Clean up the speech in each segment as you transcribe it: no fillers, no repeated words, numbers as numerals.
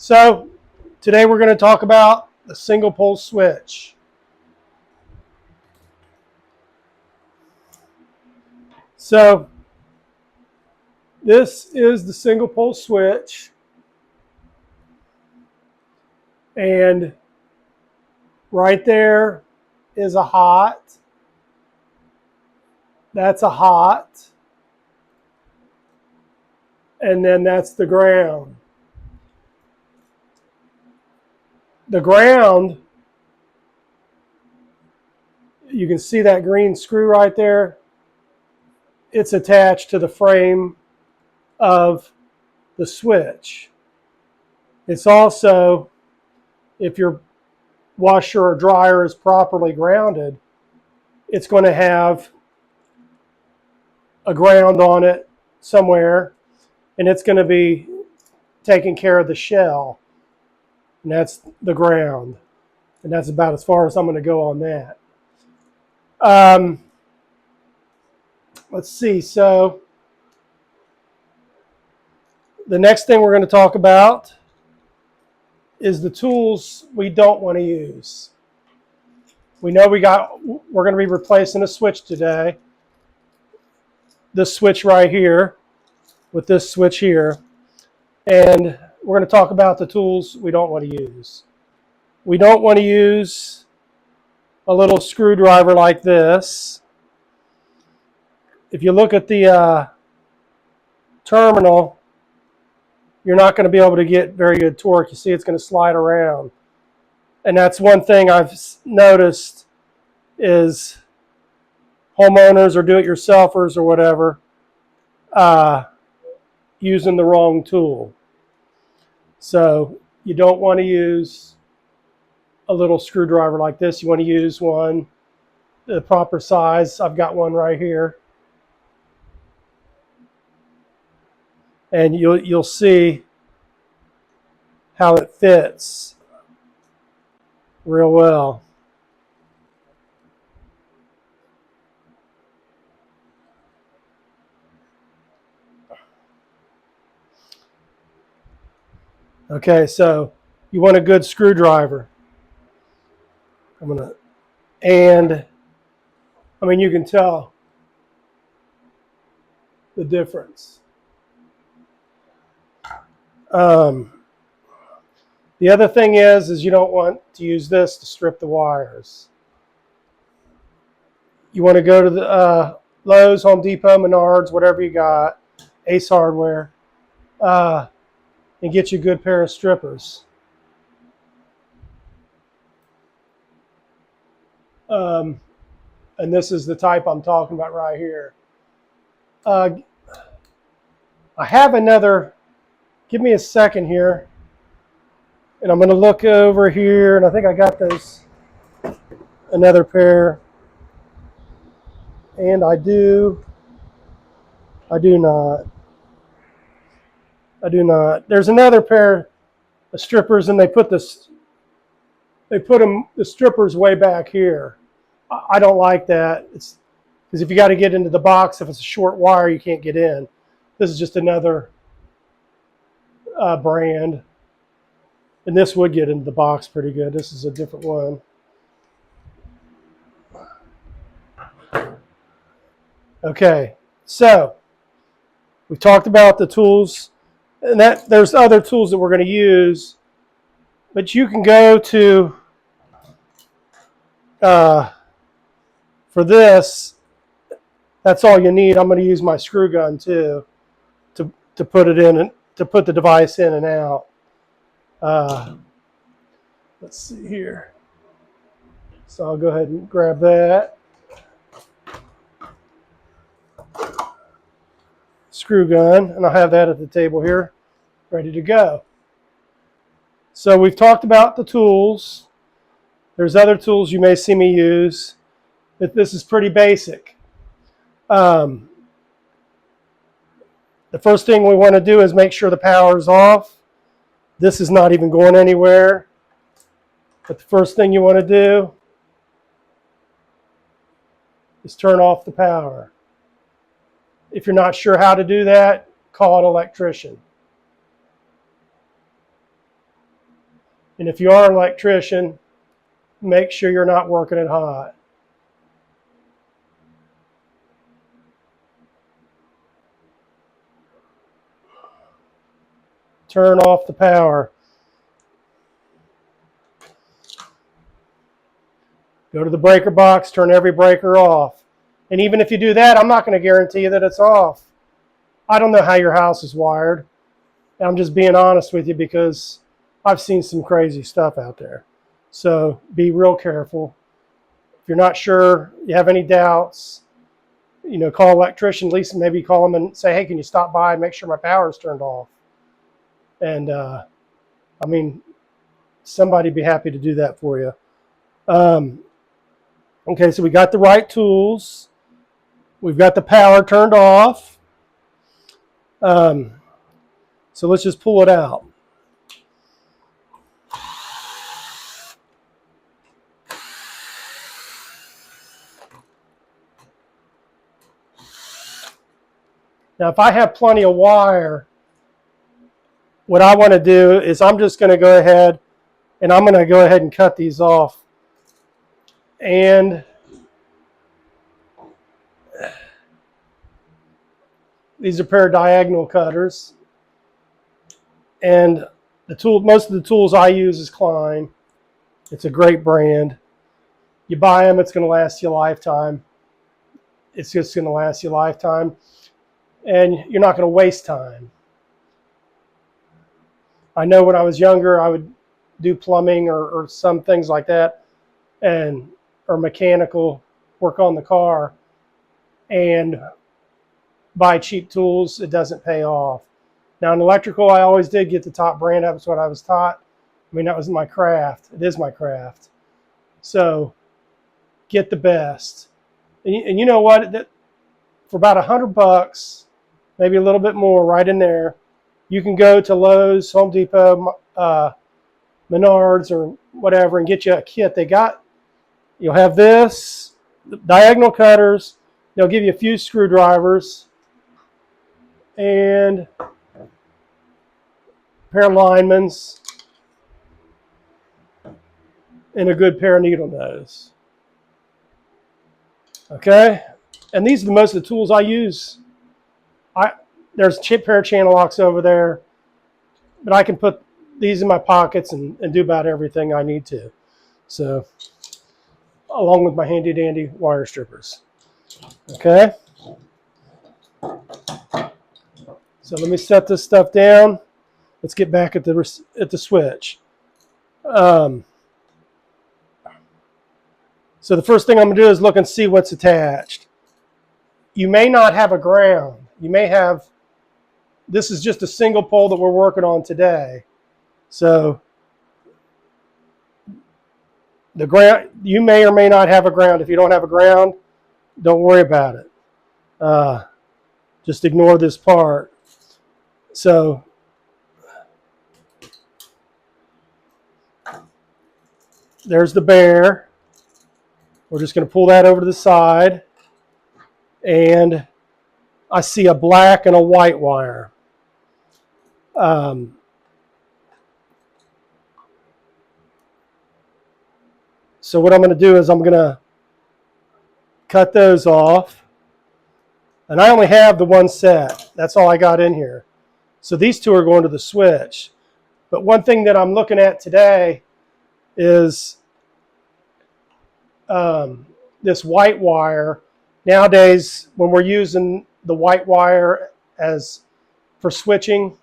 So today we're going to talk about the single pole switch. So this is the single pole switch, and right there is a hot. That's a hot. And then that's the ground. The ground, you can see that green screw right there. It's attached to the frame of the switch. It's also, if your washer or dryer is properly grounded, it's going to have a ground on it somewhere, and it's going to be taking care of the shell, and that's the ground. And that's about as far as I'm going to go on that. Let's see. So the next thing we're going to talk about is the tools we don't want to use. We know we're going to be replacing a switch today. This switch right here with this switch here. And we're going to talk about the tools we don't want to use. We don't want to use a little screwdriver like this. If you look at the terminal, you're not going to be able to get very good torque. You see it's going to slide around. And that's one thing I've noticed is homeowners or do-it-yourselfers or whatever using the wrong tool. So you don't want to use a little screwdriver like this. You want to use one the proper size. I've got one right here. And you'll see how it fits real well. Okay, so you want a good screwdriver. And I mean, you can tell the difference. The other thing is you don't want to use this to strip the wires. You want to go to the Lowe's, Home Depot, Menards, whatever you got, Ace Hardware, and get you a good pair of strippers. And this is the type I'm talking about right here. I have another, give me a second here, and I'm going to look over here, and I think I got those, another pair, and I do not. There's another pair of strippers, and they put the strippers way back here. I don't like that. It's because if you got to get into the box, if it's a short wire, you can't get in. This is just another brand, and this would get into the box pretty good. This is a different one. Okay, so we've talked about the tools, and that there's other tools that we're going to use, but you can go to for this. That's all you need. I'm going to use my screw gun too to put it in and to put the device in and out. Let's see here. So I'll go ahead and grab that. Screw gun, and I'll have that at the table here, ready to go. So we've talked about the tools. There's other tools you may see me use. This is pretty basic. The first thing we want to do is make sure the power is off. This is not even going anywhere. But the first thing you want to do is turn off the power. If you're not sure how to do that, call an electrician. And if you are an electrician, make sure you're not working it hot. Turn off the power. Go to the breaker box, turn every breaker off. And even if you do that, I'm not going to guarantee you that it's off. I don't know how your house is wired. And I'm just being honest with you because I've seen some crazy stuff out there. So be real careful. If you're not sure, you have any doubts, call an electrician, at least maybe call them and say, hey, can you stop by and make sure my power is turned off? And somebody'd be happy to do that for you. Okay, so we got the right tools. We've got the power turned off. So let's just pull it out. Now, if I have plenty of wire, what I want to do is I'm just going to go ahead and cut these off. And these are a pair of diagonal cutters. And most of the tools I use is Klein. It's a great brand. You buy them, it's going to last you a lifetime. It's just going to last you a lifetime. And you're not going to waste time. I know when I was younger, I would do plumbing or some things like that, or mechanical work on the car, and buy cheap tools. It doesn't pay off. Now in electrical, I always did get the top brand. That was what I was taught. That was my craft. It is my craft. So get the best. And you know what? For about $100, maybe a little bit more, right in there, you can go to Lowe's, Home Depot, Menards, or whatever, and get you a kit. You'll have this, the diagonal cutters. They'll give you a few screwdrivers and a pair of linemen's and a good pair of needle nose. Okay, and these are most of the tools I use. There's a pair of channel locks over there, but I can put these in my pockets and do about everything I need to. So, along with my handy dandy wire strippers. Okay. So let me set this stuff down. Let's get back at the switch. So the first thing I'm going to do is look and see what's attached. You may not have a ground. You may have. This is just a single pole that we're working on today. So the ground, you may or may not have a ground. If you don't have a ground, don't worry about it. Just ignore this part. So there's the bear. We're just going to pull that over to the side. And I see a black and a white wire. So what I'm going to do is I'm going to cut those off. And I only have the one set. That's all I got in here. So these two are going to the switch. But one thing that I'm looking at today is this white wire. Nowadays, when we're using the white wire for switching,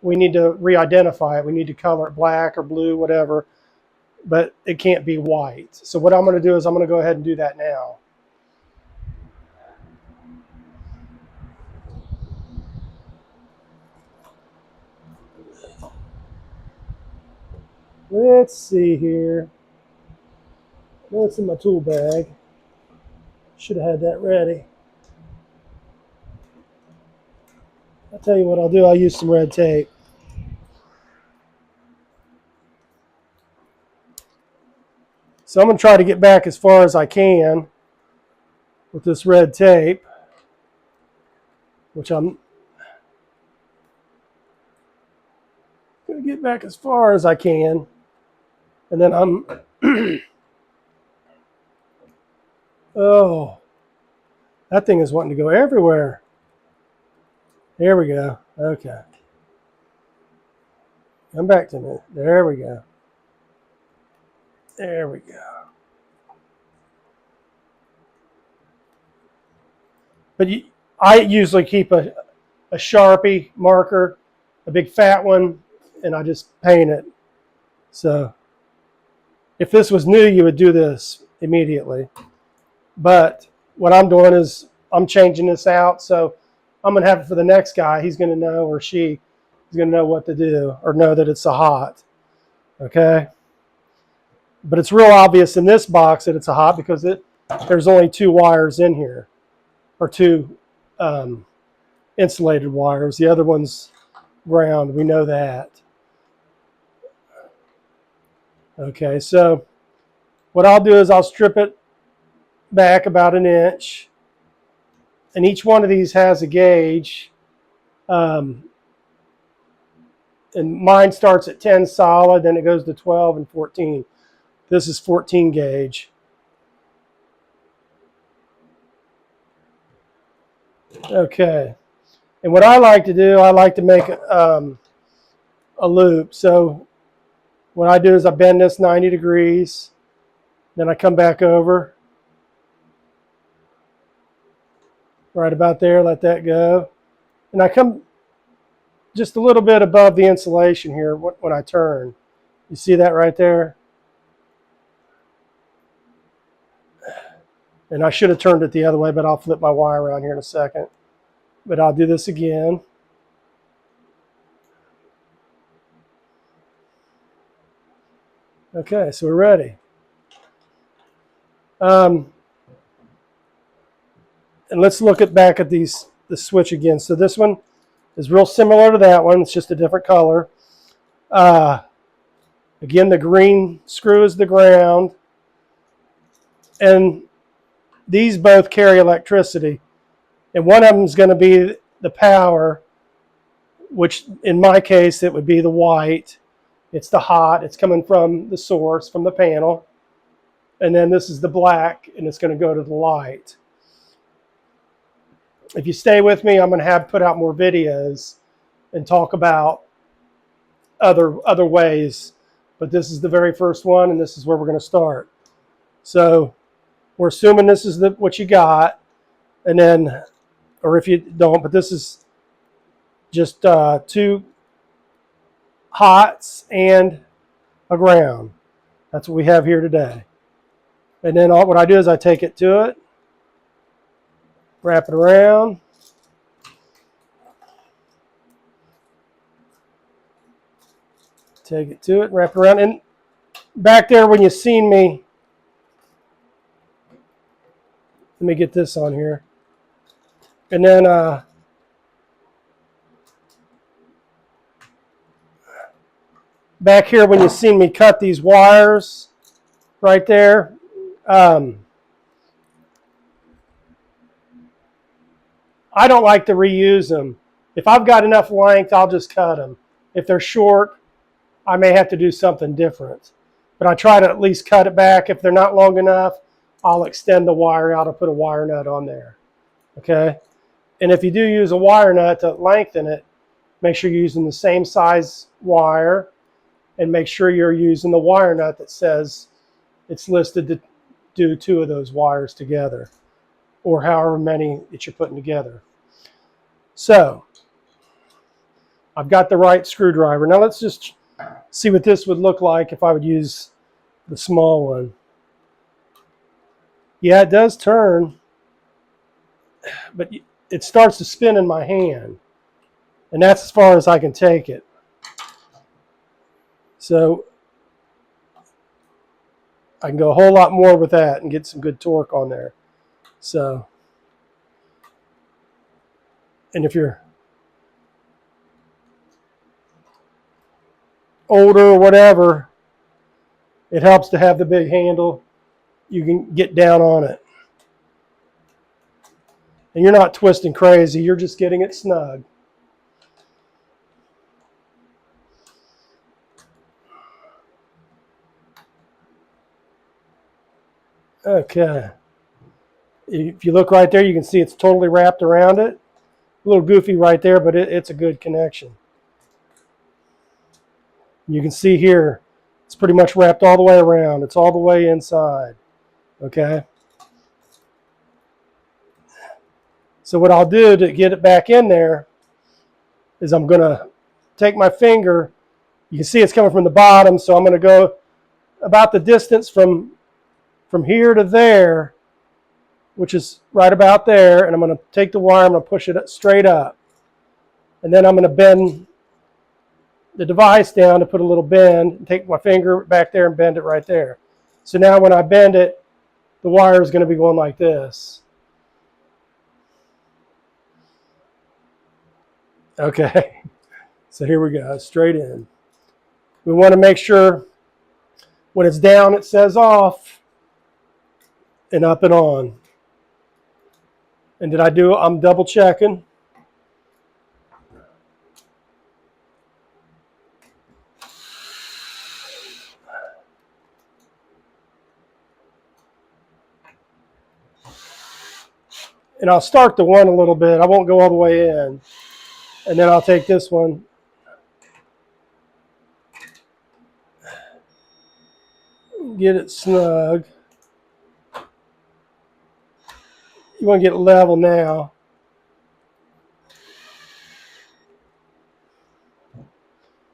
we need to re-identify it. We need to color it black or blue, whatever. But it can't be white. So what I'm going to do is I'm going to go ahead and do that now. Let's see here. What's in my tool bag? Should have had that ready. I'll tell you what I'll do. I'll use some red tape. So I'm going to try to get back as far as I can with this red tape, which I'm going to get back as far as I can. And then I'm, oh, that thing is wanting to go everywhere. There we go. Okay. Come back to me. There we go. There we go. But I usually keep a Sharpie marker, a big fat one, and I just paint it. So if this was new, you would do this immediately. But what I'm doing is I'm changing this out. So I'm going to have it for the next guy. He's going to know, or she is going to know what to do, or know that it's a hot. Okay? But it's real obvious in this box that it's a hot because there's only 2 wires in here, or 2 insulated wires. The other one's ground. We know that. Okay, so what I'll do is I'll strip it back about 1 inch, and each one of these has a gauge. And mine starts at 10 solid, then it goes to 12 and 14. This is 14 gauge. Okay, and what I like to do, I like to make a loop. So what I do is I bend this 90 degrees, then I come back over right about there, let that go, and I come just a little bit above the insulation here when I turn. You see that right there? And I should have turned it the other way, but I'll flip my wire around here in a second. But I'll do this again. Okay, so we're ready. And let's look back at the switch again. So this one is real similar to that one. It's just a different color. Again, the green screw is the ground. And these both carry electricity. And one of them is going to be the power, which in my case, it would be the white. It's the hot. It's coming from the source, from the panel. And then this is the black, and it's going to go to the light. If you stay with me, I'm going to put out more videos and talk about other ways. But this is the very first one, and this is where we're going to start. So we're assuming this is what you got, and then, or if you don't, but this is just 2 hots and a ground. That's what we have here today. And then what I do is I take it to it, wrap it around, take it to it, wrap it around. And back there when you seen me, let me get this on here. And then back here when you seen me cut these wires right there, I don't like to reuse them. If I've got enough length, I'll just cut them. If they're short, I may have to do something different. But I try to at least cut it back. If they're not long enough, I'll extend the wire out. I'll put a wire nut on there. Okay? And if you do use a wire nut to lengthen it, make sure you're using the same size wire, and make sure you're using the wire nut that says it's listed to do 2 of those wires together, or however many that you're putting together. So I've got the right screwdriver. Now let's just see what this would look like if I would use the small one. Yeah, it does turn, but it starts to spin in my hand, and that's as far as I can take it. So I can go a whole lot more with that and get some good torque on there. So, and if you're older or whatever, it helps to have the big handle. You can get down on it. And you're not twisting crazy, you're just getting it snug. Okay. If you look right there, you can see it's totally wrapped around it. A little goofy right there, but it's a good connection. You can see here, it's pretty much wrapped all the way around. It's all the way inside. Okay. So what I'll do to get it back in there is I'm going to take my finger. You can see it's coming from the bottom, so I'm going to go about the distance from here to there, which is right about there, and I'm going to take the wire, I'm going to push it straight up. And then I'm going to bend the device down to put a little bend, and take my finger back there and bend it right there. So now when I bend it, the wire is going to be going like this. Okay, so here we go, straight in. We want to make sure when it's down, it says off, and up and on. And did I do it? I'm double checking. And I'll start the one a little bit. I won't go all the way in. And then I'll take this one. Get it snug. You want to get it level now.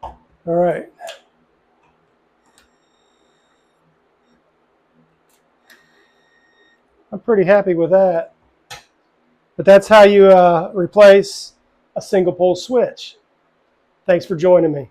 All right. I'm pretty happy with that. But that's how you replace a single pole switch. Thanks for joining me.